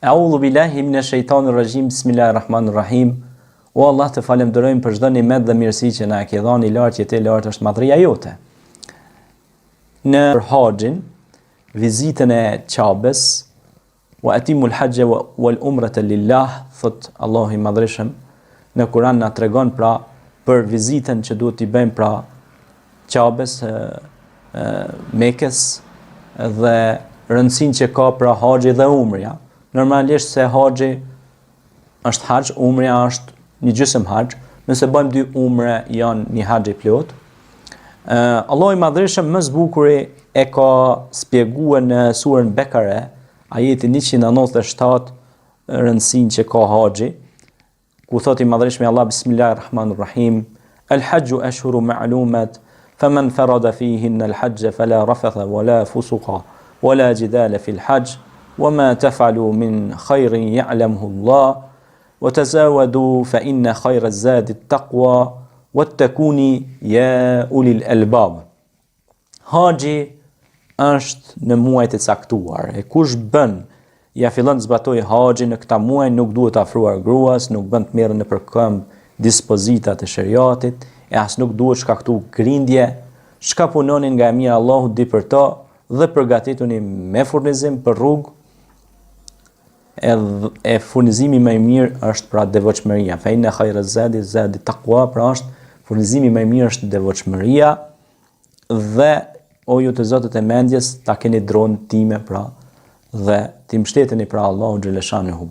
A'udhu billahi minash shaitanir rajim. Bismillahirrahmanirrahim. O Allah, të falenderojmë për çdo nimet dhe mirësi që na e ke dhënë, i lartë jetë, i lartë është madhëria jote. Në haxhin, vizitën e Qabes, wa atimul hajja wal umrata lillah, thot Allahu i madhreshëm në Kur'an na tregon pra për vizitën që duhet t'i bëjmë pra Qabes, Mekës dhe rëndësinë që ka pra haxhi dhe umrja. Normalisht se haxhi është haxh, umrja është një gjysmë haxh. Nëse bëjmë dy umre janë një haxh i plot. Allahu i madhreshëm më së bukuri e ka shpjeguar në surën Bekare, ajeti 197, rëndësinë që ka haxhi, ku thot i madhreshmi Allah, Bismillahirrahmanirrahim, Al-hajju ashhuru ma'lumat, faman farada fihinna al-hajja fala rafatha wala fusuqa wala jidala fil hajj, وما تفعلوا من خير يعلمه الله وتزاودوا فإن خير الزاد التقوى واتقوني يا أولي الألباب. Haxhi është në muajt e caktuar. E kush bën, ja fillon të zbatoj haxhin në këta muaj, nuk duhet afruar gruas, nuk bën të merren nëpër këmbë dispozitat e shariatit, e as nuk duhet shkaktu grindje. Çka punonin nga e mira Allahu di për to dhe përgatituni me furnizim për rrugë. E furnizimi më i mirë është pra devotshmëria. Fa inna khayra zadi taqwa, pra është furnizimi më i mirë është devotshmëria. Dhe o ju të zotët e mendjes, ta keni dronë time pra dhe ti mbështeteni pra Allahu xhaleshanehu.